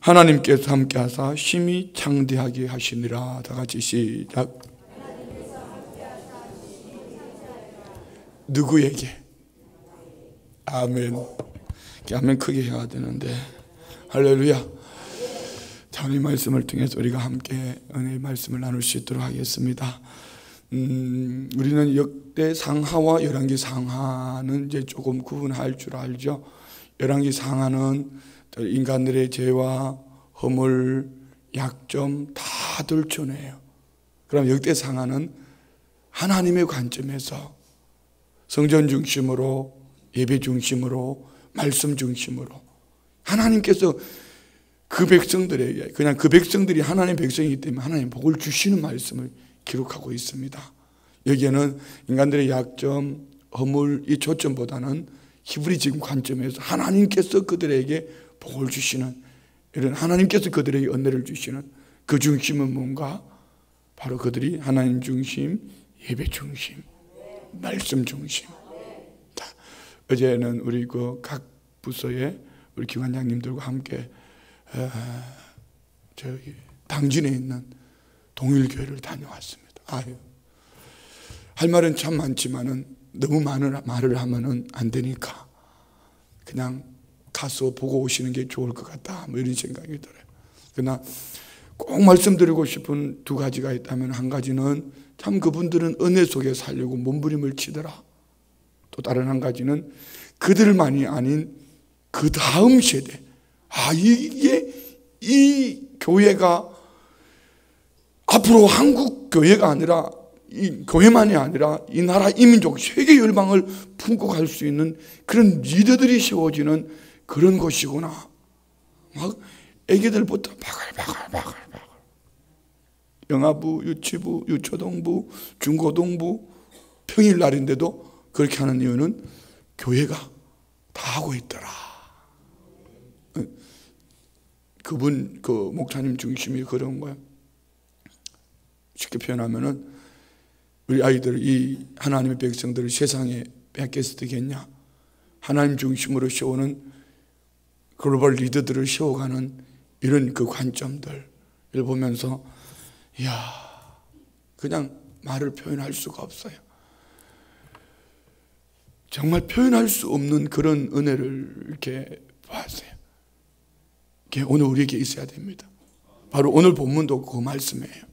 하나님께서 함께 하사 심히 창대하게 하시니라. 다 같이 시작. 누구에게? 아멘. 아멘 크게 해야 되는데. 할렐루야. 자, 이 말씀을 통해서 우리가 함께 은혜의 말씀을 나눌 수 있도록 하겠습니다. 우리는 역대 상하와 열왕기 상하는 이제 조금 구분할 줄 알죠. 열왕기 상하는 인간들의 죄와 허물, 약점 다 들춰내요. 그럼 역대 상하는 하나님의 관점에서 성전 중심으로, 예배 중심으로, 말씀 중심으로 하나님께서 그 백성들에게, 그냥 그 백성들이 하나님의 백성이기 때문에 하나님 복을 주시는 말씀을 기록하고 있습니다. 여기에는 인간들의 약점, 허물, 이 초점보다는 히브리적 관점에서 하나님께서 그들에게 복을 주시는, 이런 하나님께서 그들에게 은혜를 주시는 그 중심은 뭔가? 바로 그들이 하나님 중심, 예배 중심, 말씀 중심. 자, 어제는 우리 그 각 부서의 우리 기관장님들과 함께 저기 당진에 있는 동일교회를 다녀왔습니다. 아유, 할 말은 참 많지만은 너무 많은 말을 하면은 안 되니까 그냥 가서 보고 오시는 게 좋을 것 같다, 뭐 이런 생각이 들어요. 그러나 꼭 말씀드리고 싶은 두 가지가 있다면, 한 가지는 참 그분들은 은혜 속에 살려고 몸부림을 치더라. 또 다른 한 가지는 그들만이 아닌 그 다음 세대, 이게 이 교회가 앞으로 한국 교회가 아니라 이 교회만이 아니라 이 나라 이민족 세계 열방을 품고 갈 수 있는 그런 리더들이 세워지는 그런 곳이구나. 막 애기들부터 바글바글 영아부, 유치부, 유초동부, 중고동부 평일날인데도 그렇게 하는 이유는 교회가 다 하고 있더라. 그분, 그 목사님 중심이 그런 거야. 쉽게 표현하면은 우리 아이들, 이 하나님의 백성들을 세상에 뺏겼을 때겠냐? 하나님 중심으로 세우는 글로벌 리더들을 세워가는 이런 그 관점들을 보면서, 이야, 그냥 말을 표현할 수가 없어요. 정말 표현할 수 없는 그런 은혜를 이렇게 봤어요. 이게 오늘 우리에게 있어야 됩니다. 바로 오늘 본문도 그 말씀이에요.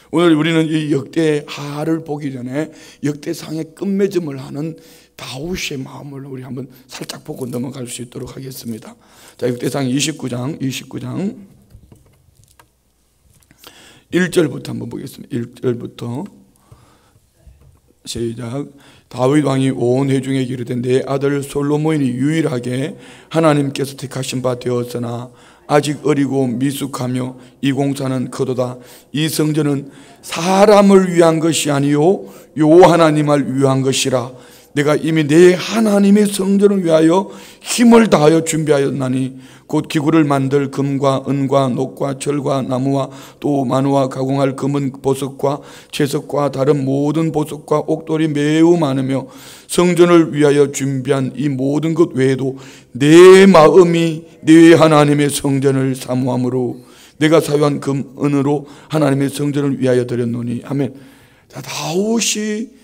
오늘 우리는 이 역대하를 보기 전에 역대상의 끝맺음을 하는 다윗의 마음을 우리 한번 살짝 보고 넘어갈 수 있도록 하겠습니다. 자, 역대상 29장 1절부터 한번 보겠습니다. 1절부터 시작. 다윗 왕이 온 회중에게 이르되 내 아들 솔로몬이 유일하게 하나님께서 택하신 바 되었으나 아직 어리고 미숙하며 이 공사는 크도다. 이 성전은 사람을 위한 것이 아니요 요 하나님을 위한 것이라. 내가 이미 내 하나님의 성전을 위하여 힘을 다하여 준비하였나니 곧 기구를 만들 금과 은과 녹과 철과 나무와 또 마누와 가공할 금은 보석과 채석과 다른 모든 보석과 옥돌이 매우 많으며 성전을 위하여 준비한 이 모든 것 외에도 내 마음이 내 하나님의 성전을 사모함으로 내가 사유한 금 은으로 하나님의 성전을 위하여 드렸노니. 아멘. 자, 다윗이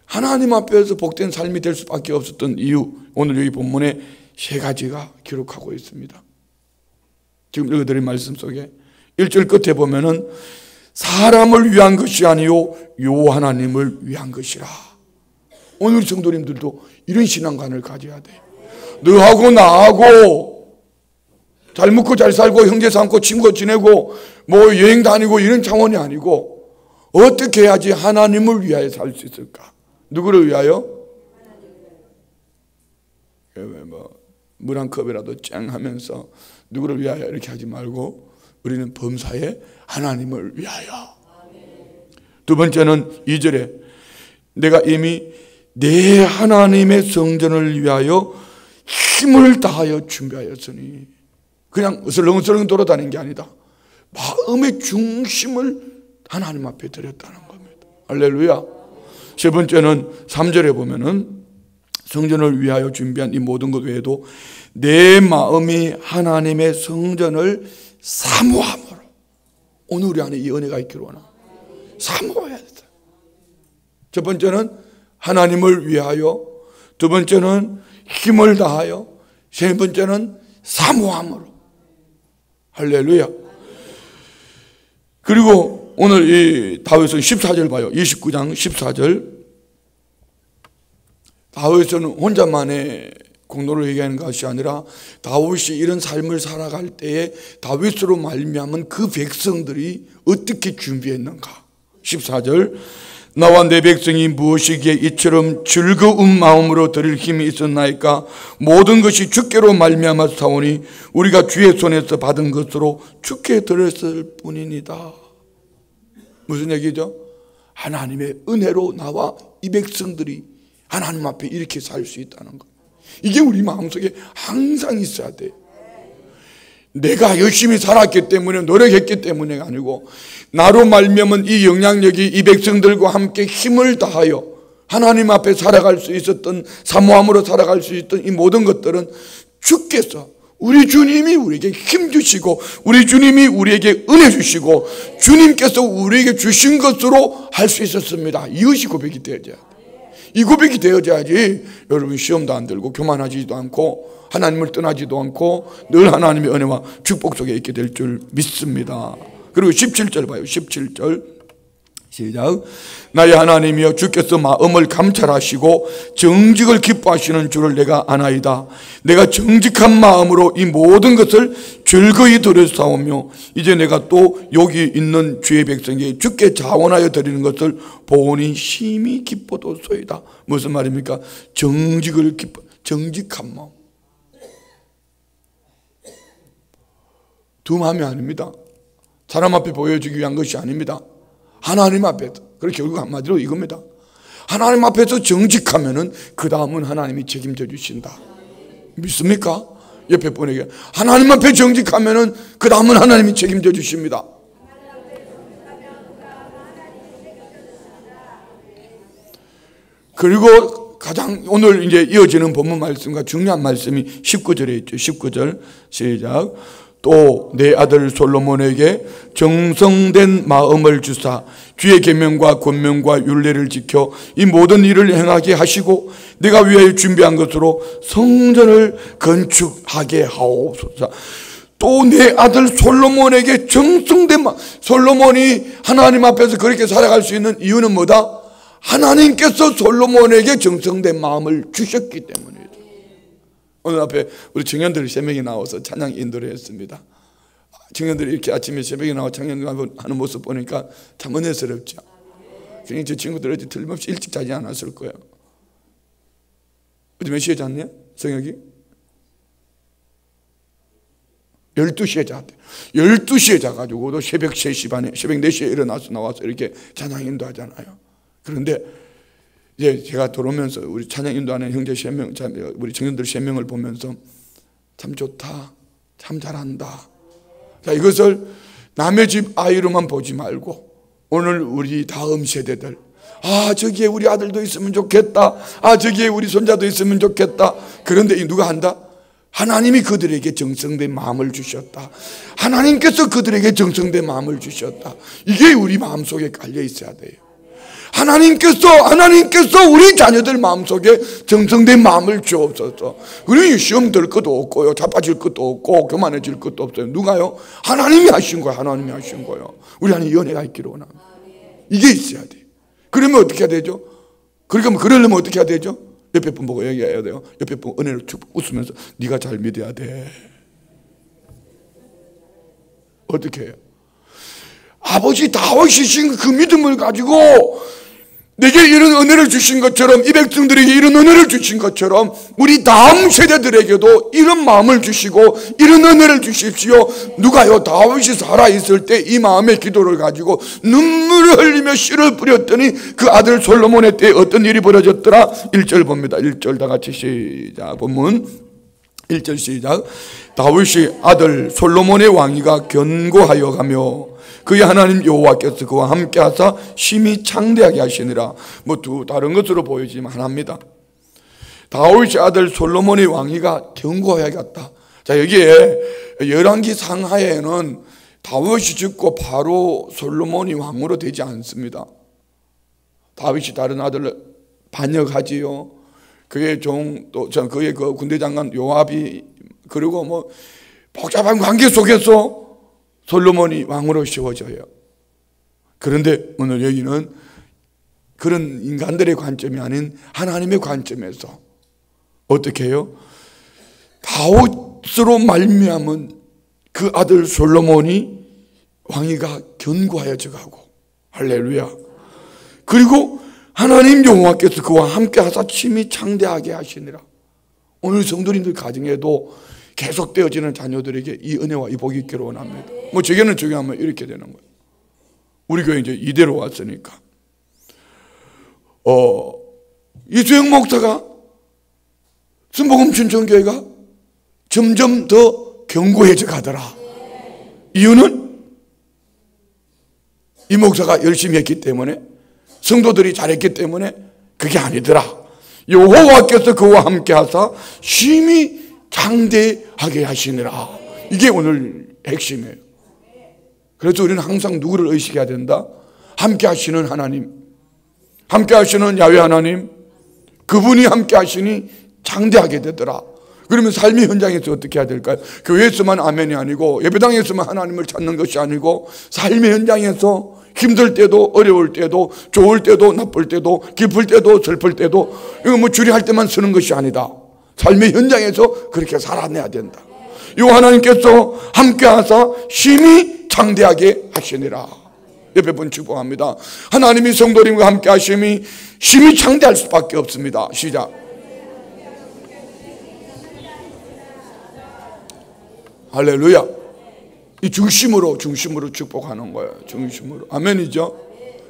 하나님 앞에서 복된 삶이 될 수밖에 없었던 이유, 오늘 여기 본문에 세 가지가 기록하고 있습니다. 지금 읽어드린 말씀 속에 1절 끝에 보면은 사람을 위한 것이 아니요 요 하나님을 위한 것이라. 오늘 성도님들도 이런 신앙관을 가져야 돼요. 너하고 나하고 잘 먹고 잘 살고 형제 삼고 친구 지내고 뭐 여행 다니고 이런 차원이 아니고 어떻게 해야지 하나님을 위하여 살 수 있을까? 누구를 위하여? 물 한 컵이라도 쨍 하면서 누구를 위하여 이렇게 하지 말고 우리는 범사에 하나님을 위하여. 두 번째는 2절에 내가 이미 내 하나님의 성전을 위하여 힘을 다하여 준비하였으니. 그냥 으슬렁으슬렁 돌아다니는 게 아니다. 마음의 중심을 하나님 앞에 드렸다는 겁니다. 할렐루야. 세 번째는 3절에 보면은 성전을 위하여 준비한 이 모든 것 외에도 내 마음이 하나님의 성전을 사모함으로, 오늘 우리 안에 이 은혜가 있기를 원합니다. 사모해야 돼. 첫 번째는 하나님을 위하여, 두 번째는 힘을 다하여, 세 번째는 사모함으로. 할렐루야. 그리고 오늘 이 다윗은 14절 봐요. 29장 14절. 다윗은 혼자만의 공로를 얘기하는 것이 아니라 다윗이 이런 삶을 살아갈 때에 다윗으로 말미암은 그 백성들이 어떻게 준비했는가. 14절. 나와 내 백성이 무엇이기에 이처럼 즐거운 마음으로 드릴 힘이 있었나이까. 모든 것이 주께로 말미암아 사오니 우리가 주의 손에서 받은 것으로 주께 드렸을 뿐이니다. 무슨 얘기죠? 하나님의 은혜로 나와 이 백성들이 하나님 앞에 이렇게 살 수 있다는 것. 이게 우리 마음속에 항상 있어야 돼. 내가 열심히 살았기 때문에, 노력했기 때문에가 아니고 나로 말미암은 이 영향력이 이 백성들과 함께 힘을 다하여 하나님 앞에 살아갈 수 있었던, 사모함으로 살아갈 수 있던 이 모든 것들은 주께서, 우리 주님이 우리에게 힘 주시고 우리 주님이 우리에게 은혜 주시고 주님께서 우리에게 주신 것으로 할 수 있었습니다. 이것이 고백이 되어져야 돼. 이 고백이 되어져야지 여러분 시험도 안 들고 교만하지도 않고 하나님을 떠나지도 않고 늘 하나님의 은혜와 축복 속에 있게 될 줄 믿습니다. 그리고 17절 봐요. 17절 시작. 나의 하나님이여, 주께서 마음을 감찰하시고 정직을 기뻐하시는 줄을 내가 아나이다. 내가 정직한 마음으로 이 모든 것을 즐거이 드렸사오며 이제 내가 또 여기 있는 주의 백성에게 주께 자원하여 드리는 것을 보니 심히 기뻐도소이다. 무슨 말입니까? 정직을 기뻐, 정직한 마음. 두 마음이 아닙니다. 사람 앞에 보여주기 위한 것이 아닙니다. 하나님 앞에서. 그렇게 결국 한마디로 이겁니다. 하나님 앞에서 정직하면은 그 다음은 하나님이 책임져 주신다. 믿습니까? 옆에 분에게 하나님 앞에 정직하면은 그 다음은 하나님이 책임져 주십니다. 그리고 가장 오늘 이제 이어지는 본문 말씀과 중요한 말씀이 19절에 있죠. 19절 시작. 또 내 아들 솔로몬에게 정성된 마음을 주사 주의 계명과 권명과 율례를 지켜 이 모든 일을 행하게 하시고 내가 위하여 준비한 것으로 성전을 건축하게 하옵소서. 또 내 아들 솔로몬에게 정성된 마음. 솔로몬이 하나님 앞에서 그렇게 살아갈 수 있는 이유는 뭐다? 하나님께서 솔로몬에게 정성된 마음을 주셨기 때문이죠. 오늘 앞에 우리 청년들이 새벽에 나와서 찬양 인도를 했습니다. 청년들이 이렇게 아침에 새벽에 나와 찬양하는 모습 보니까 참 은혜스럽죠. 그러니까 저 친구들 어제 틀림없이 일찍 자지 않았을 거예요. 어제 몇 시에 잤냐? 성혁이? 12시에 잤대. 12시에 자가지고도 새벽 3시 반에, 새벽 4시에 일어나서 나와서 이렇게 찬양 인도하잖아요. 그런데 이제 제가 들어오면서 우리 찬양 인도하는 형제 3명, 우리 청년들 3명을 보면서 참 좋다, 참 잘한다. 자, 이것을 남의 집 아이로만 보지 말고 오늘 우리 다음 세대들, 아 저기에 우리 아들도 있으면 좋겠다, 아 저기에 우리 손자도 있으면 좋겠다. 그런데 누가 한다? 하나님이 그들에게 정성된 마음을 주셨다. 하나님께서 그들에게 정성된 마음을 주셨다. 이게 우리 마음속에 깔려 있어야 돼요. 하나님께서 우리 자녀들 마음속에 정성된 마음을 주옵소서. 우리 시험 들 것도 없고요, 자빠질 것도 없고 교만해질 것도 없어요. 누가요? 하나님이 하신 거예요. 하나님이 하신 거예요. 우리 안에 연애가 있기를 원합니다. 이게 있어야 돼요. 그러면 어떻게 해야 되죠? 그러려면 어떻게 해야 되죠? 옆에 분 보고 얘기해야 돼요. 옆에 분 은혜를 쭉 웃으면서 네가 잘 믿어야 돼. 어떻게 해요? 아버지 다윗이 주신 그 믿음을 가지고 내게 이런 은혜를 주신 것처럼, 이 백성들에게 이런 은혜를 주신 것처럼 우리 다음 세대들에게도 이런 마음을 주시고 이런 은혜를 주십시오. 누가요? 다윗이 살아있을 때 이 마음의 기도를 가지고 눈물을 흘리며 씨를 뿌렸더니 그 아들 솔로몬의 때에 어떤 일이 벌어졌더라? 1절 봅니다. 1절 다 같이 시작. 본문 1절 시작. 다윗이 아들 솔로몬의 왕위가 견고하여 가며 그의 하나님 여호와께서 그와 함께 하사 심히 창대하게 하시니라. 다른 것으로 보여지면 하나입니다. 다윗의 아들 솔로몬의 왕위가 견고해야겠다. 자, 여기에 열왕기 상하에는 다윗이 죽고 바로 솔로몬이 왕으로 되지 않습니다. 다윗이 다른 아들을 반역하지요. 그의 종, 또 그의 그 군대 장관 요압이, 그리고 뭐 복잡한 관계 속에서 솔로몬이 왕으로 세워져요. 그런데 오늘 여기는 그런 인간들의 관점이 아닌 하나님의 관점에서 어떻게 해요? 다윗으로 말미암은 그 아들 솔로몬이 왕위가 견고하여져 가고, 할렐루야. 그리고 하나님 여호와께서 그와 함께 하사 심히 창대하게 하시니라. 오늘 성도님들 가정에도 계속되어지는 자녀들에게 이 은혜와 이 복이 있기를 원합니다. 뭐 저게는 중요하면 이렇게 되는 거예요. 우리 교회 이제 이대로 왔으니까 이수영 목사가 순복음 춘천교회가 점점 더 견고해져 가더라. 이유는 이 목사가 열심히 했기 때문에, 성도들이 잘했기 때문에 그게 아니더라. 여호와께서 그와 함께 하사 심히 창대하게 하시니라. 이게 오늘 핵심이에요. 그래서 우리는 항상 누구를 의식해야 된다? 함께 하시는 하나님, 함께 하시는 야훼 하나님, 그분이 함께 하시니 창대하게 되더라. 그러면 삶의 현장에서 어떻게 해야 될까요? 교회에서만 아멘이 아니고, 예배당에서만 하나님을 찾는 것이 아니고, 삶의 현장에서 힘들 때도, 어려울 때도, 좋을 때도, 나쁠 때도, 기쁠 때도, 슬플 때도, 이거 뭐 주리할 때만 쓰는 것이 아니다. 삶의 현장에서 그렇게 살아내야 된다. 이 하나님께서 함께 하사 심히 창대하게 하시니라. 옆에 분 축복합니다. 하나님이 성도님과 함께 하심이 심히 창대할 수밖에 없습니다. 시작. 할렐루야. 이 중심으로 축복하는 거예요. 중심으로. 아멘이죠.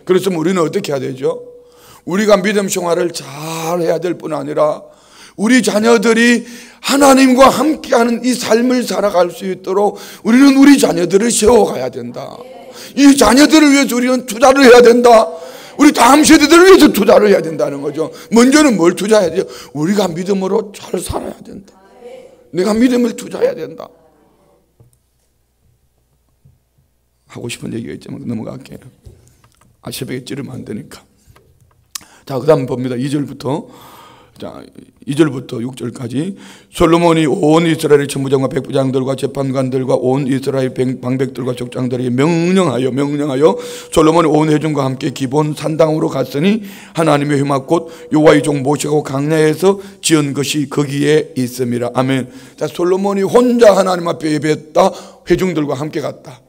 그래서 우리는 어떻게 해야 되죠? 우리가 믿음 생활을 잘 해야 될 뿐 아니라 우리 자녀들이 하나님과 함께하는 이 삶을 살아갈 수 있도록 우리는 우리 자녀들을 세워가야 된다. 이 자녀들을 위해서 우리는 투자를 해야 된다. 우리 다음 세대들을 위해서 투자를 해야 된다는 거죠. 먼저는 뭘 투자해야 돼요? 우리가 믿음으로 잘 살아야 된다. 내가 믿음을 투자해야 된다. 하고 싶은 얘기가 있지만 넘어갈게요. 새벽에 찌르면 안 되니까. 자, 그 다음 봅니다. 2절부터 6절까지. 솔로몬이 온 이스라엘 천부장과 백부장들과 재판관들과 온 이스라엘 방백들과 족장들에게 명령하여 솔로몬이 온 회중과 함께 기본 산당으로 갔으니 하나님의 휘막 곧 여호와의 종 모세가 광야에서 지은 것이 거기에 있음이라. 아멘. 자, 솔로몬이 혼자 하나님 앞에 예배했다. 회중들과 함께 갔다.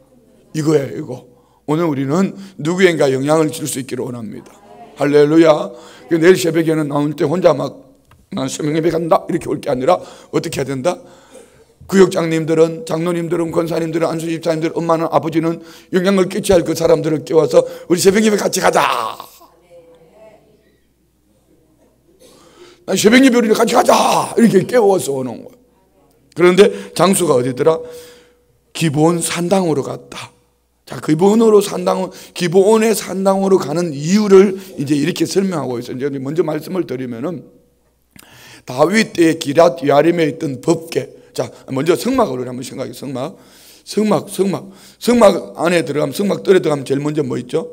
이거예요, 이거. 오늘 우리는 누구에게 영향을 줄 수 있기를 원합니다. 할렐루야. 내일 새벽에는 나올 때 혼자 난 새벽 예배 간다 이렇게 올 게 아니라 어떻게 해야 된다? 구역장님들은, 장로님들은, 권사님들은, 안수집사님들, 엄마는, 아버지는 영향을 끼쳐야 할 그 사람들을 깨워서 우리 새벽 예배 같이 가자. 난 새벽 예배 우리 같이 가자 이렇게 깨워서 오는 거예요. 그런데 장수가 어디더라? 기브온 산당으로 갔다. 자, 기브온의 산당으로 가는 이유를 이제 이렇게 설명하고 있어요. 이제 먼저 말씀을 드리면은 다윗 때의 기럇 여아림에 있던 법궤. 자, 먼저 성막으로 한번 생각해. 성막 안에 들어가면, 성막 뜰에 들어가면 제일 먼저 뭐 있죠?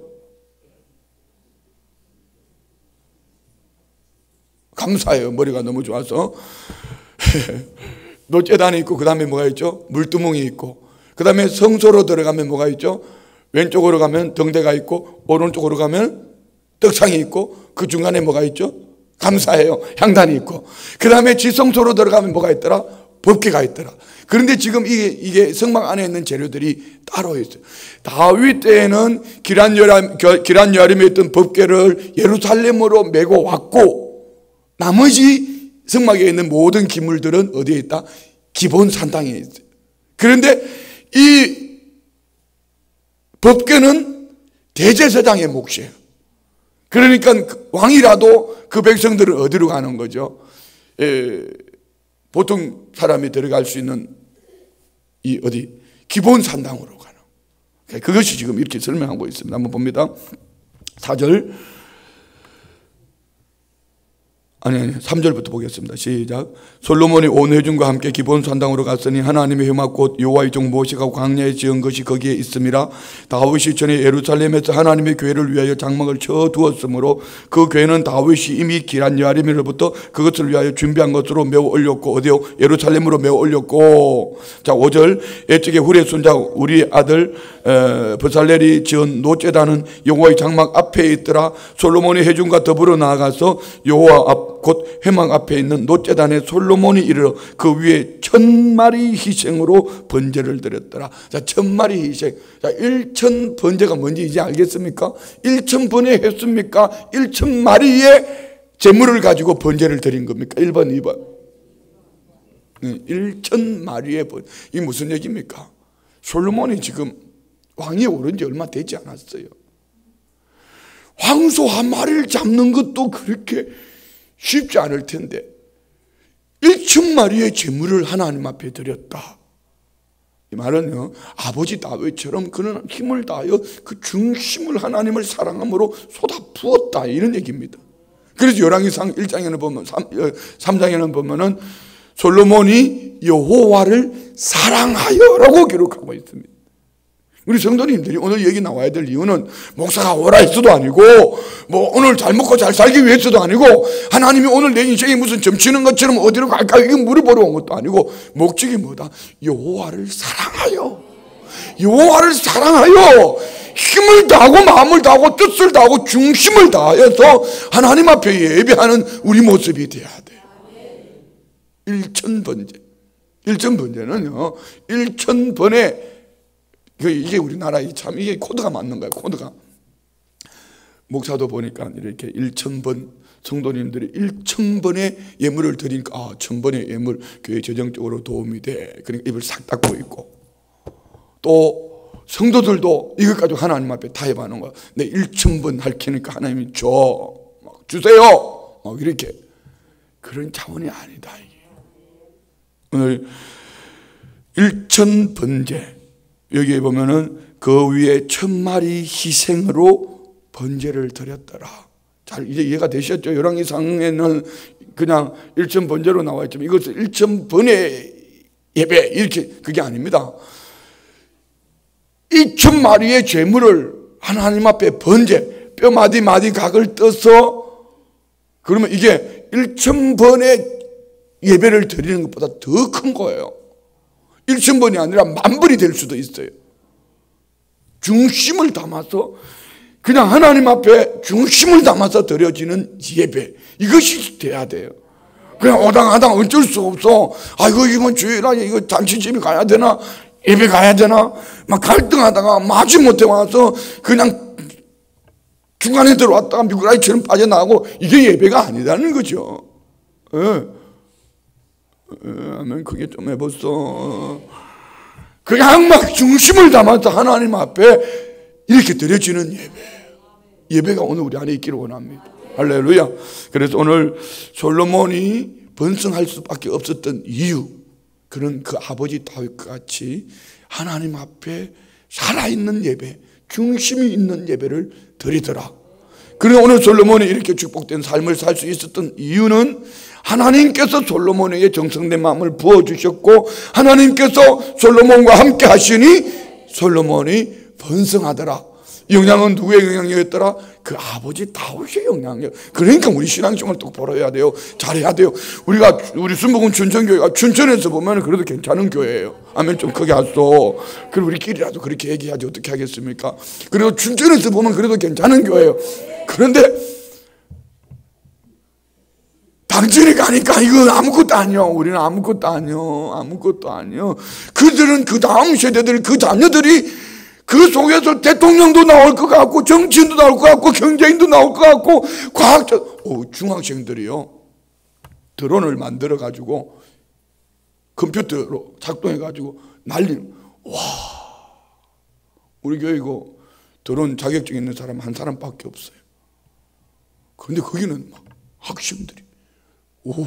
감사해요. 머리가 너무 좋아서. 노제단이 있고, 그 다음에 뭐가 있죠? 물두멍이 있고, 그 다음에 성소로 들어가면 뭐가 있죠? 왼쪽으로 가면 등대가 있고, 오른쪽으로 가면 떡상이 있고, 그 중간에 뭐가 있죠? 감사해요. 향단이 있고, 그 다음에 지성소로 들어가면 뭐가 있더라? 법궤가 있더라. 그런데 지금 이게 성막 안에 있는 재료들이 따로 있어요. 다윗 때에는 기럇 여아림에 있던 법궤를 예루살렘으로 메고 왔고, 나머지 성막에 있는 모든 기물들은 어디에 있다? 기본 산당에 있어요. 그런데 이 법궤는 대제사장의 몫이에요. 그러니까 왕이라도 그 백성들은 어디로 가는 거죠? 보통 사람이 들어갈 수 있는 기본 산당으로 가는. 그것이 지금 이렇게 설명하고 있습니다. 한번 봅니다. 4절. 아니 3절부터 보겠습니다. 시작. 솔로몬이 온 회중과 함께 기브온 산당으로 갔으니 하나님의 회막 곧 여호와의 종 모세가 광야에 지은 것이 거기에 있음이라. 다윗이 전에 예루살렘에서 하나님의 교회를 위하여 장막을 쳐 두었으므로 그 교회는 다윗이 이미 기란 여아림으로부터 그것을 위하여 준비한 것으로 매우 올렸고, 어디요? 예루살렘으로 매우 올렸고. 자 5절. 애적에 후레 손자 우리 아들 브살렐이 지은 노제단은 여호와의 장막 앞에 있더라. 솔로몬이 회중과 더불어 나아가서 여호와 앞 곧 회막 앞에 있는 노제단에 솔로몬이 이르러 그 위에 1000마리 희생으로 번제를 드렸더라. 자 1000마리 희생. 자 1000 번제가 뭔지 이제 알겠습니까? 1000번에 했습니까? 1000마리의 제물을 가지고 번제를 드린 겁니까? 1번 2번 1000마리의 번제. 이게 무슨 얘기입니까? 솔로몬이 지금 왕위에 오른 지 얼마 되지 않았어요. 황소 한 마리를 잡는 것도 그렇게 쉽지 않을 텐데 1000마리의 제물을 하나님 앞에 드렸다. 이 말은요, 아버지 다윗처럼 그는 힘을 다하여 그 중심을 하나님을 사랑함으로 쏟아 부었다, 이런 얘기입니다. 그래서 열왕기상 1장에는 보면 3장에는 보면은 솔로몬이 여호와를 사랑하여라고 기록하고 있습니다. 우리 성도님들이 오늘 여기 나와야 될 이유는 목사가 오라 했어도 아니고, 뭐 오늘 잘 먹고 잘 살기 위해서도 아니고, 하나님이 오늘 내 인생에 무슨 점치는 것처럼 어디로 갈까 이거 물어보러 온 것도 아니고, 목적이 뭐다? 여호와를 사랑하여, 여호와를 사랑하여 힘을 다하고 마음을 다하고 뜻을 다하고 중심을 다하여서 하나님 앞에 예배하는 우리 모습이 돼야 돼. 1000번제. 1000번제는요 1000번에 이게 우리나라에 참 이게 코드가 맞는 거예요. 코드가. 목사도 보니까 이렇게 1000번 성도님들이 1000번의 예물을 드리니까 1000번의 예물 교회 재정적으로 도움이 돼. 그러니까 입을 싹 닫고 있고, 또 성도들도 이것 가지고 하나님 앞에 타협하는 거야. 내 1000번 할 테니까 하나님이 줘, 막 주세요, 막 이렇게. 그런 차원이 아니다 이게. 오늘 1000번제, 여기에 보면은 그 위에 1000마리 희생으로 번제를 드렸더라. 잘 이제 이해가 되셨죠? 열왕기상에는 그냥 1000번제로 나와 있지만 이것은 1000번의 예배, 이렇게, 그게 아닙니다. 2000마리의 제물을 하나님 앞에 번제, 뼈마디 마디 각을 떠서, 그러면 이게 1000번의 예배를 드리는 것보다 더 큰 거예요. 1000번이 아니라 10,000번이 될 수도 있어요. 중심을 담아서, 그냥 하나님 앞에 중심을 담아서 드려지는 예배, 이것이 돼야 돼요. 그냥 오당하당 어쩔 수 없어. 아이고 이건 주일날 이거 잔치집에 가야 되나, 예배 가야 되나, 막 갈등하다가 마지 못해 와서 그냥 중간에 들어왔다가 미꾸라지처럼 빠져나가고, 이게 예배가 아니라는 거죠. 아멘. 그게 좀 해봤어. 그냥 막 중심을 담아서 하나님 앞에 이렇게 드려지는 예배, 예배가 오늘 우리 안에 있기를 원합니다. 할렐루야. 그래서 오늘 솔로몬이 번성할 수밖에 없었던 이유, 그는 그 아버지 다윗과 같이 하나님 앞에 살아있는 예배, 중심이 있는 예배를 드리더라. 그리고 오늘 솔로몬이 이렇게 축복된 삶을 살 수 있었던 이유는 하나님께서 솔로몬에게 정성된 마음을 부어주셨고, 하나님께서 솔로몬과 함께 하시니 솔로몬이 번성하더라. 이 영향은 누구의 영향이었더라? 그 아버지 다윗의 영향이에요. 그러니까 우리 신앙생활 똑바로 해야 돼요. 잘해야 돼요. 우리 순복음 춘천교회가 춘천에서 보면 그래도 괜찮은 교회예요. 아멘. 좀 크게 하소. 그리고 우리끼리라도 그렇게 얘기하지 어떻게 하겠습니까? 그리고 춘천에서 보면 그래도 괜찮은 교회예요. 그런데 당진에 가니까 이거 아무것도 아니요. 우리는 아무것도 아니요. 아무것도 아니요. 그들은 그 다음 세대들, 그 자녀들이 그 속에서 대통령도 나올 것 같고, 정치인도 나올 것 같고, 경제인도 나올 것 같고, 과학자, 중학생들이요, 드론을 만들어 가지고 컴퓨터로 작동해 가지고 날리는. 와, 우리 교회 이거 드론 자격증 있는 사람 한 사람밖에 없어요. 그런데 거기는 막 학생들이, 오,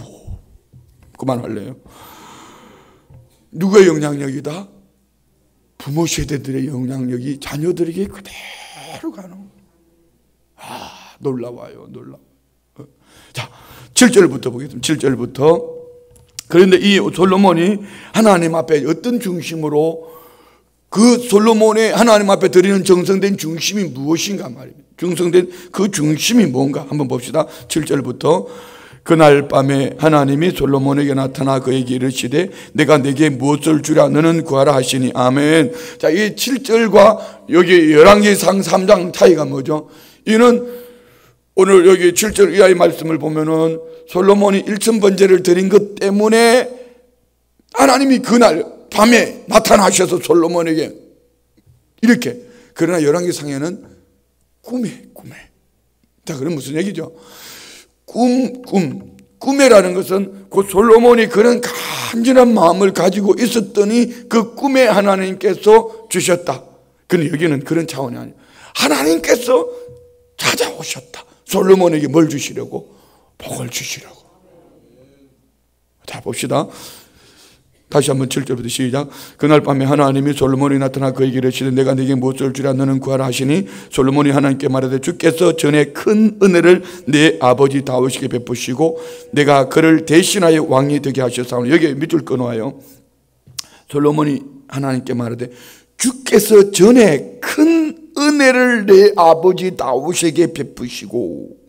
그만할래요? 누구의 영향력이다? 부모 세대들의 영향력이 자녀들에게 그대로 가는. 놀라워요, 놀라워. 자, 7절부터 보겠습니다. 7절부터. 그런데 이 솔로몬이 하나님 앞에 어떤 중심으로, 그 솔로몬의 하나님 앞에 드리는 정성된 중심이 무엇인가 말입니다. 정성된 그 중심이 뭔가 한번 봅시다. 7절부터. 그날 밤에 하나님이 솔로몬에게 나타나 그에게 이르시되 내가 내게 무엇을 주랴 너는 구하라 하시니. 아멘. 자, 이 7절과 여기 열왕기상 3장 차이가 뭐죠? 이는 오늘 여기 7절 이하의 말씀을 보면은 솔로몬이 일천번제를 드린 것 때문에 하나님이 그날 밤에 나타나셔서 솔로몬에게 이렇게. 그러나 열왕기상에는 꿈에. 자, 그럼 무슨 얘기죠? 꿈에라는 것은 그 솔로몬이 그런 간절한 마음을 가지고 있었더니 그 꿈에 하나님께서 주셨다. 근데 여기는 그런 차원이 아니에요. 하나님께서 찾아오셨다. 솔로몬에게 뭘 주시려고? 복을 주시려고. 자, 봅시다. 다시 한번 7절부터 시작. 그날 밤에 하나님이 솔로몬이 나타나 그에게 이르시되 내가 네게 무엇을 주랴 너는 구하라 하시니. 솔로몬이 하나님께 말하되 주께서 전에 큰 은혜를 내 아버지 다윗에게 베푸시고 내가 그를 대신하여 왕이 되게 하셨사오니. 여기 밑줄 끊어와요. 솔로몬이 하나님께 말하되 주께서 전에 큰 은혜를 내 아버지 다윗에게 베푸시고.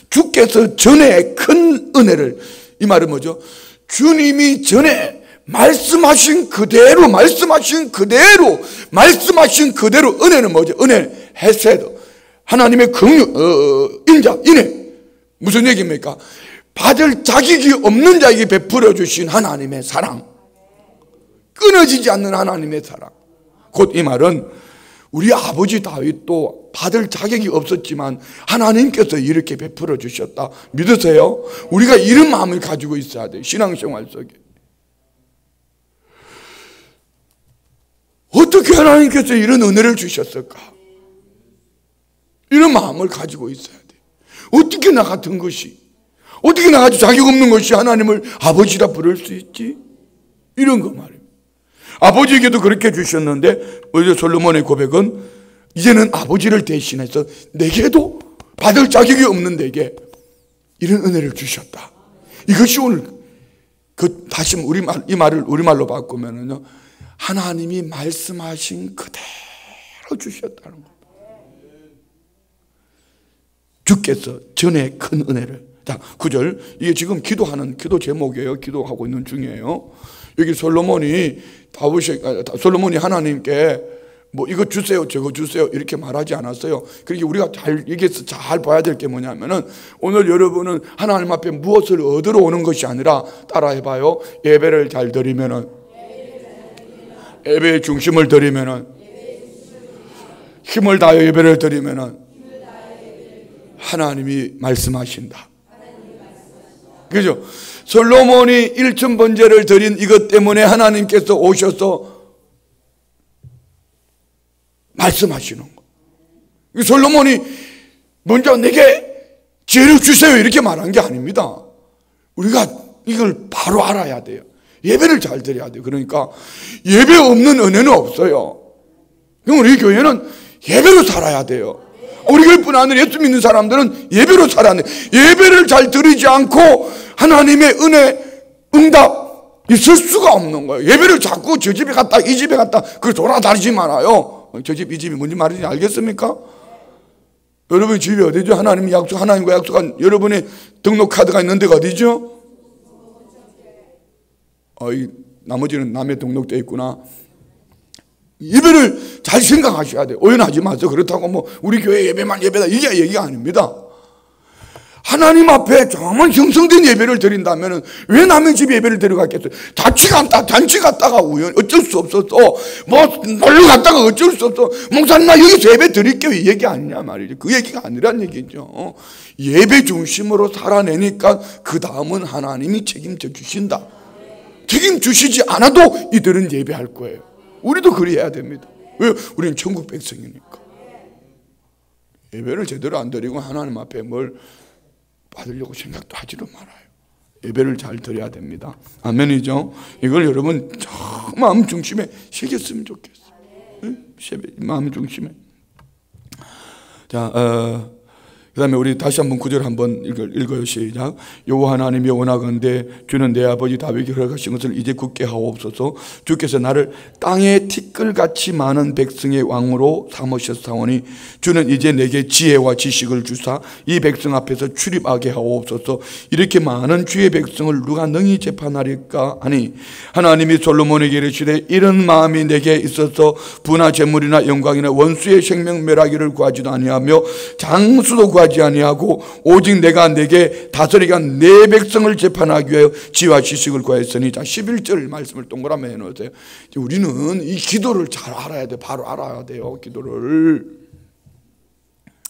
주께서 전에 큰 은혜를, 이 말은 뭐죠? 주님이 전에 말씀하신 그대로 은혜는 뭐죠? 은혜, 헤세드, 하나님의 긍휼, 인자, 인애. 무슨 얘기입니까? 받을 자격이 없는 자에게 베풀어 주신 하나님의 사랑, 끊어지지 않는 하나님의 사랑. 곧 이 말은 우리 아버지 다윗도 받을 자격이 없었지만 하나님께서 이렇게 베풀어 주셨다. 믿으세요? 우리가 이런 마음을 가지고 있어야 돼요. 신앙생활 속에. 어떻게 하나님께서 이런 은혜를 주셨을까? 이런 마음을 가지고 있어야 돼요. 어떻게 나 같은 것이, 어떻게 나같이 자격 없는 것이 하나님을 아버지라 부를 수 있지? 이런 거 말입니다. 아버지에게도 그렇게 주셨는데 오히려 솔로몬의 고백은 이제는 아버지를 대신해서 내게도 받을 자격이 없는 내게 이런 은혜를 주셨다. 이것이 오늘 다시 이 말을 우리말로 바꾸면은요, 하나님이 말씀하신 그대로 주셨다는 겁니다. 주께서 전에 큰 은혜를. 자, 9절. 이게 지금 기도 제목이에요. 기도하고 있는 중이에요. 여기 솔로몬이 하나님께 뭐 이거 주세요, 저거 주세요 이렇게 말하지 않았어요. 그러니까 우리가 여기서 잘 봐야 될 게 뭐냐면은, 오늘 여러분은 하나님 앞에 무엇을 얻으러 오는 것이 아니라, 따라해봐요. 예배를 잘 드리면은, 예배의 중심을 드리면은, 힘을 다해 예배를 드리면은 하나님이 말씀하신다. 그죠? 솔로몬이 일천번제를 드린 이것 때문에 하나님께서 오셔서 말씀하시는 거. 솔로몬이 먼저 내게 지혜를 주세요 이렇게 말한 게 아닙니다. 우리가 이걸 바로 알아야 돼요. 예배를 잘 드려야 돼요. 그러니까 예배 없는 은혜는 없어요. 그럼 우리 교회는 예배로 살아야 돼요. 우리 교회뿐 아니라 예수 믿는 사람들은 예배로 살아야 돼요. 예배를 잘 드리지 않고 하나님의 은혜, 응답 있을 수가 없는 거예요. 예배를 자꾸 저 집에 갔다 이 집에 갔다 그 돌아다니지 말아요. 저 집 이 집이 뭔지 말인지 알겠습니까? 여러분 집이 어디죠? 하나님과 약속한 여러분의 등록카드가 있는 데가 어디죠? 나머지는 남의 등록되어 있구나. 예배를 잘 생각하셔야 돼요. 오해하지 마세요. 그렇다고 뭐 우리 교회 예배만 예배다 이게 얘기가 아닙니다. 하나님 앞에 정말 형성된 예배를 드린다면 왜 남의 집 예배를 데려갔겠어요? 잔치 갔다가 어쩔 수 없었어. 뭐 놀러 갔다가 어쩔 수 없어. 목사님 나 여기서 예배 드릴게요 이 얘기 아니냐 말이죠. 그 얘기가 아니란 얘기죠. 예배 중심으로 살아내니까 그 다음은 하나님이 책임져 주신다. 책임 주시지 않아도 이들은 예배할 거예요. 우리도 그래야 됩니다. 왜? 우리는 천국 백성이니까. 예배를 제대로 안 드리고 하나님 앞에 뭘 받으려고 생각도 하지도 말아요. 예배를 잘 드려야 됩니다. 아멘이죠? 이걸 여러분 마음 중심에 새겼으면 좋겠어요. 마음 중심에. 자, 그 다음에 우리 다시 한번 9절 한번 읽어요. 시작. 여호와 하나님이 원하건대 주는 내 아버지 다윗이 허락하신 것을 이제 굳게 하옵소서. 주께서 나를 땅의 티끌같이 많은 백성의 왕으로 삼으셨사오니 주는 이제 내게 지혜와 지식을 주사 이 백성 앞에서 출입하게 하옵소서. 이렇게 많은 주의 백성을 누가 능히 재판하리까 하니 하나님이 솔로몬에게 이르시되 이런 마음이 내게 있어서 부나 재물이나 영광이나 원수의 생명 멸하기를 구하지도 아니하며 장수도 구하지 아니하고 오직 내가 내게 다스리게 한 내 백성을 재판하기 위하여 지혜와 지식을 구하였으니. 자, 11절 말씀을 동그라미 해놓으세요. 우리는 이 기도를 잘 알아야 돼. 바로 알아야 돼요. 기도를.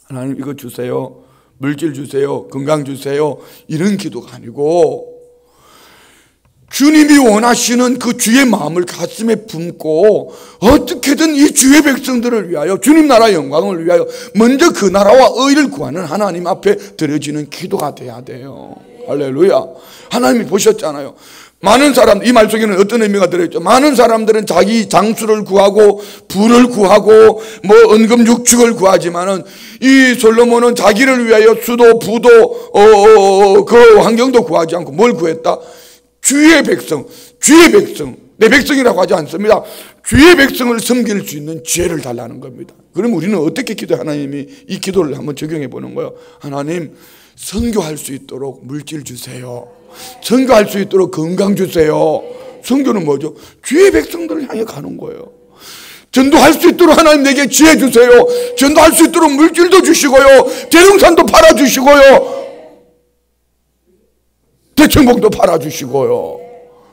하나님 이거 주세요, 물질 주세요, 건강 주세요, 이런 기도가 아니고 주님이 원하시는 그 주의 마음을 가슴에 품고 어떻게든 이 주의 백성들을 위하여 주님 나라 영광을 위하여 먼저 그 나라와 의를 구하는 하나님 앞에 드려지는 기도가 돼야 돼요. 할렐루야. 하나님이 보셨잖아요. 많은 사람, 이 말 속에는 어떤 의미가 들어있죠? 많은 사람들은 자기 장수를 구하고 부를 구하고 뭐 은금육축을 구하지만은 이 솔로몬은 자기를 위하여 수도 부도 그 환경도 구하지 않고 뭘 구했다? 주의 백성, 주의 백성, 내 백성이라고 하지 않습니다. 주의 백성을 섬길 수 있는 지혜를 달라는 겁니다. 그럼 우리는 어떻게 기도해? 하나님이 이 기도를 한번 적용해 보는 거예요. 하나님, 선교할 수 있도록 물질 주세요. 선교할 수 있도록 건강 주세요. 선교는 뭐죠? 주의 백성들을 향해 가는 거예요. 전도할 수 있도록 하나님 내게 지혜 주세요. 전도할 수 있도록 물질도 주시고요, 대릉산도 팔아주시고요, 대청봉도 팔아주시고요.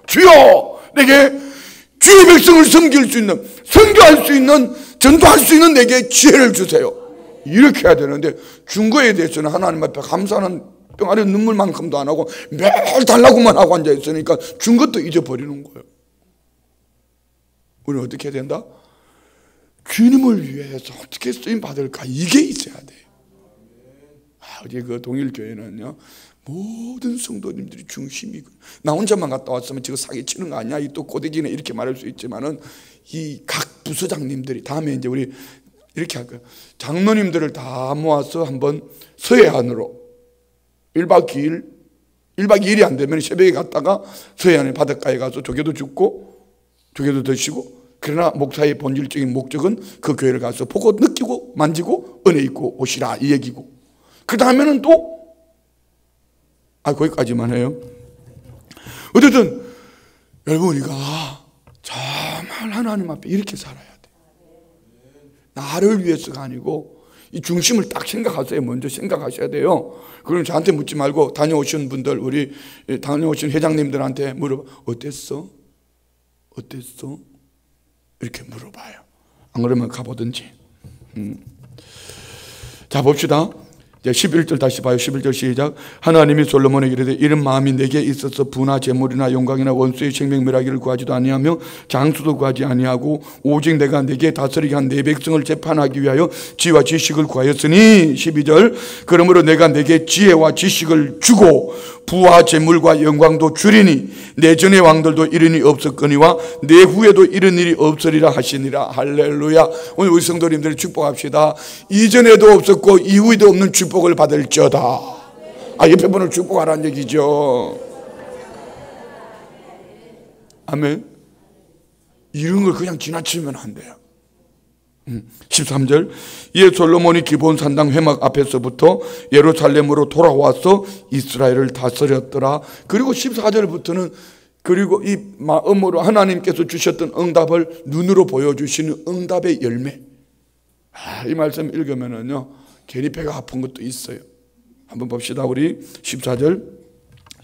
주여, 내게 주의 백성을 섬길 수 있는, 선교할 수 있는, 전도할 수 있는 내게 지혜를 주세요. 이렇게 해야 되는데 준 거에 대해서는 하나님 앞에 감사하는 뿅아리 눈물만큼도 안 하고 매일 달라고만 하고 앉아 있으니까 준 것도 잊어버리는 거예요. 우리는 어떻게 해야 된다? 주님을 위해서 어떻게 쓰임 받을까, 이게 있어야 돼요. 어제 그 동일교회는요, 모든 성도님들이 중심이고, 나 혼자만 갔다 왔으면 지금 사기치는 거 아니야? 이 또 고대기네 이렇게 말할 수 있지만은 이 각 부서장님들이, 다음에 이제 우리 이렇게 할 거예요. 장로님들을 다 모아서 한번 서해안으로 1박 2일, 1박 2일이 안 되면 새벽에 갔다가 서해안의 바닷가에 가서 조개도 줍고 조개도 드시고, 그러나 목사의 본질적인 목적은 그 교회를 가서 보고 느끼고 만지고 은혜 있고 오시라, 이 얘기고, 그 다음에는 또 거기까지만 해요. 어쨌든 여러분, 우리가 정말 하나님 앞에 이렇게 살아야 돼. 나를 위해서가 아니고 이 중심을 딱 생각하세요. 먼저 생각하셔야 돼요. 그럼 저한테 묻지 말고 다녀오신 분들, 우리 다녀오신 회장님들한테 물어봐. 어땠어? 어땠어? 이렇게 물어봐요. 안 그러면 가보든지. 자, 봅시다. 11절 다시 봐요. 11절 시작. 하나님이 솔로몬에게 이르되 이런 마음이 내게 있어서 부나 재물이나 영광이나 원수의 생명 멸하기를 구하지도 아니하며 장수도 구하지 아니하고 오직 내가 내게 다스리게 한 내 백성을 재판하기 위하여 지혜와 지식을 구하였으니. 12절. 그러므로 내가 내게 지혜와 지식을 주고 부와 재물과 영광도 주리니 내 전의 왕들도 이런 일이 없었거니와 내 후에도 이런 일이 없으리라 하시니라. 할렐루야. 오늘 우리 성도님들 축복합시다. 이전에도 없었고 이후에도 없는 축복을 받을지어다. 옆에 분을 축복하라는 얘기죠. 아멘. 이런 걸 그냥 지나치면 안 돼요. 13절. 이에 솔로몬이 기브온 산당 회막 앞에서부터 예루살렘으로 돌아와서 이스라엘을 다스렸더라. 그리고 14절부터는 그리고 이 마음으로 하나님께서 주셨던 응답을 눈으로 보여주시는 응답의 열매. 이 말씀 읽으면은요, 괜히 배가 아픈 것도 있어요. 한번 봅시다. 우리 14절.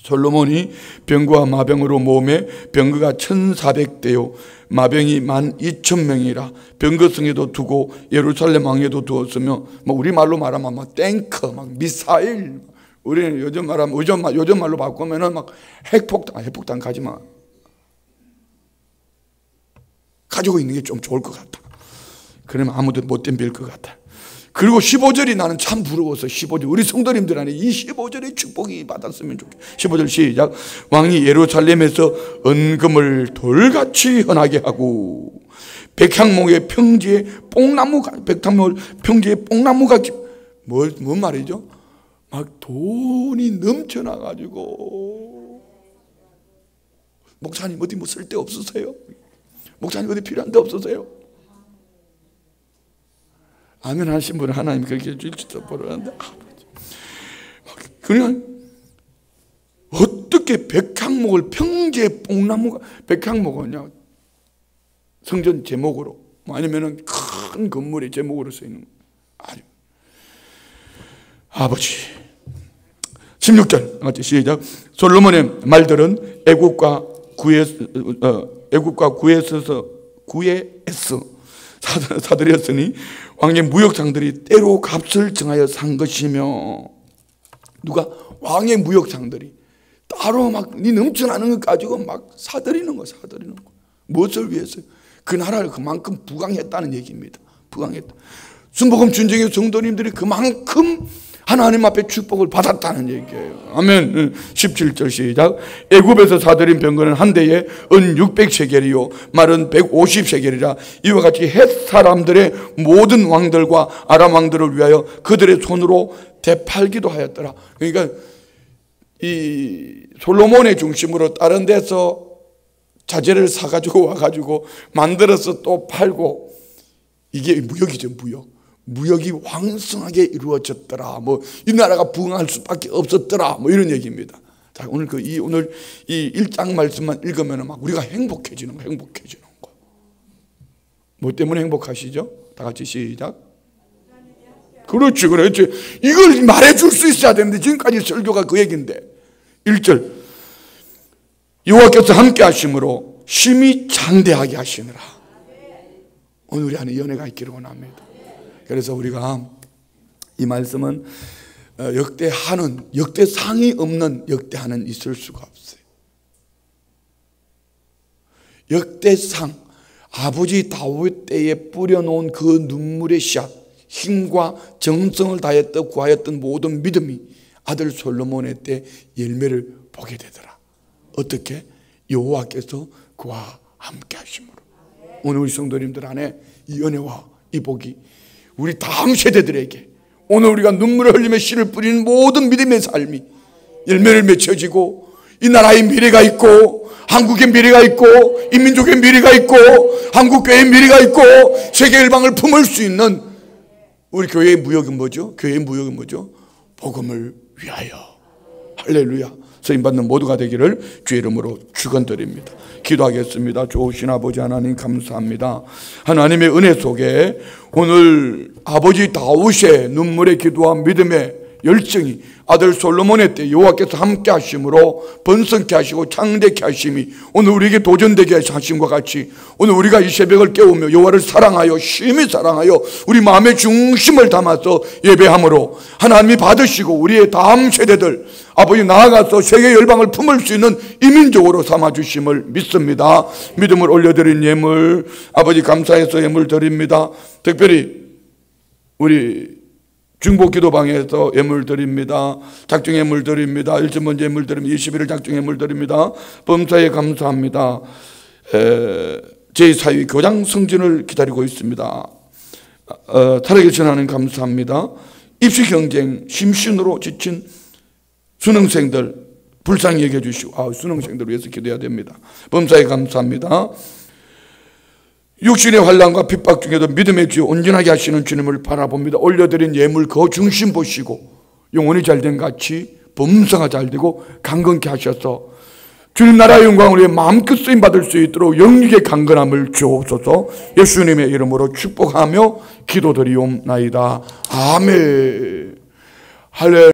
솔로몬이 병거와 마병으로 모음에 병거가 1400대요 마병이 12,000명이라 병거성에도 두고 예루살렘 왕에도 두었으며, 우리 말로 말하면 탱크, 미사일, 우리는 요즘 말하면 요즘 말로 바꾸면은 핵폭탄 가지마. 가지고 있는 게 좀 좋을 것 같다. 그러면 아무도 못 덤빌 것 같아. 그리고 15절이 나는 참 부러워서 15절, 우리 성도님들 안에 이 15절의 축복이 받았으면 좋겠어요. 15절 시작. 왕이 예루살렘에서 은금을 돌같이 헌하게 하고 백향목의 평지에 뽕나무가 뭔 말이죠? 막 돈이 넘쳐나가지고, 목사님 어디 뭐 쓸 데 없으세요? 목사님 어디 필요한 데 없으세요? 아멘 하신 분은 하나님 그렇게 해줄지도 모르는데, 그냥 어떻게 백향목을, 평지의 뽕나무가 백향목이냐, 성전 제목으로, 아니면은 큰 건물의 제목으로 쓰이는 아주. 아버지 16절 같이 시작. 솔로몬의 말들은 애국과 구에서 사들였으니 왕의 무역상들이 때로 값을 정하여 산 것이며. 누가? 왕의 무역상들이 따로 막 네 넘쳐나는 것 가지고 막 사들이는 거. 무엇을 위해서? 그 나라를 그만큼 부강했다는 얘기입니다. 부강했다. 순복음 준정의 성도님들이 그만큼 하나님 앞에 축복을 받았다는 얘기예요. 아멘. 17절 시작. 애굽에서 사들인 병거는 한 대에 은 600세겔이요 말은 150세겔이라. 이와 같이 헷 사람들의 모든 왕들과 아람 왕들을 위하여 그들의 손으로 되팔기도 하였더라. 그러니까 이 솔로몬의 중심으로 다른 데서 자재를 사가지고 와가지고 만들어서 또 팔고, 이게 무역이죠. 무역이 왕성하게 이루어졌더라. 뭐 이 나라가 부흥할 수밖에 없었더라. 뭐 이런 얘기입니다. 자, 오늘 오늘 이 1장 말씀만 읽으면 막 우리가 행복해지는 거. 뭐 때문에 행복하시죠? 다 같이 시작. 그렇지. 이걸 말해줄 수 있어야 되는데 지금까지 설교가 그 얘기인데. 1절. 여호와께서 함께 하심으로 심히 장대하게 하시느라. 오늘 우리 안에 연애가 있기를 원합니다. 그래서 우리가 이 말씀은 역대상이 없는 역대하는 있을 수가 없어요. 역대상, 아버지 다윗 때에 뿌려놓은 그 눈물의 씨앗, 힘과 정성을 다했다 구하였던 모든 믿음이 아들 솔로몬의 때 열매를 보게 되더라. 어떻게? 여호와께서 그와 함께 하심으로. 오늘 우리 성도님들 안에 이 은혜와 이 복이 우리 다음 세대들에게, 오늘 우리가 눈물을 흘리며 씨를 뿌리는 모든 믿음의 삶이 열매를 맺혀지고, 이 나라의 미래가 있고, 한국의 미래가 있고, 이 민족의 미래가 있고, 한국교회의 미래가 있고, 세계 열방을 품을 수 있는 우리 교회의 무역은 뭐죠? 교회의 무역은 뭐죠? 복음을 위하여. 할렐루야. 쓰임받는 모두가 되기를 주의 이름으로 축원드립니다. 기도하겠습니다. 좋으신 아버지 하나님 감사합니다. 하나님의 은혜 속에 오늘 아버지 다윗의 눈물의 기도와 믿음의 열정이 아들 솔로몬의 때 여호와께서 함께 하심으로 번성케 하시고 창대케 하심이 오늘 우리에게 도전되게 하심과 같이, 오늘 우리가 이 새벽을 깨우며 여호와를 사랑하여 심히 사랑하여 우리 마음의 중심을 담아서 예배함으로 하나님이 받으시고 우리의 다음 세대들 아버지 나아가서 세계 열방을 품을 수 있는 이민족으로 삼아주심을 믿습니다. 믿음을 올려드린 예물 아버지 감사해서 예물 드립니다. 특별히 우리 중보 기도방에서 예물 드립니다. 작정 예물 드립니다. 1점 먼저 예물 드립니다. 21일 작정 예물 드립니다. 범사에 감사합니다. 제4위 교장 승진을 기다리고 있습니다. 살아계신 하나님 감사합니다. 입시 경쟁 심신으로 지친 수능생들 불쌍히 여겨 주시고, 수능생들 위해서 기도해야 됩니다. 범사에 감사합니다. 육신의 환난과 핍박 중에도 믿음의 주여 온전하게 하시는 주님을 바라봅니다. 올려드린 예물 그 중심 보시고 영혼이 잘된 같이 범사가 잘되고 강건케 하셔서 주님 나라의 영광을 위해 마음껏 쓰임받을 수 있도록 영육의 강건함을 주옵소서. 예수님의 이름으로 축복하며 기도드리옵나이다. 아멘. 할렐루야.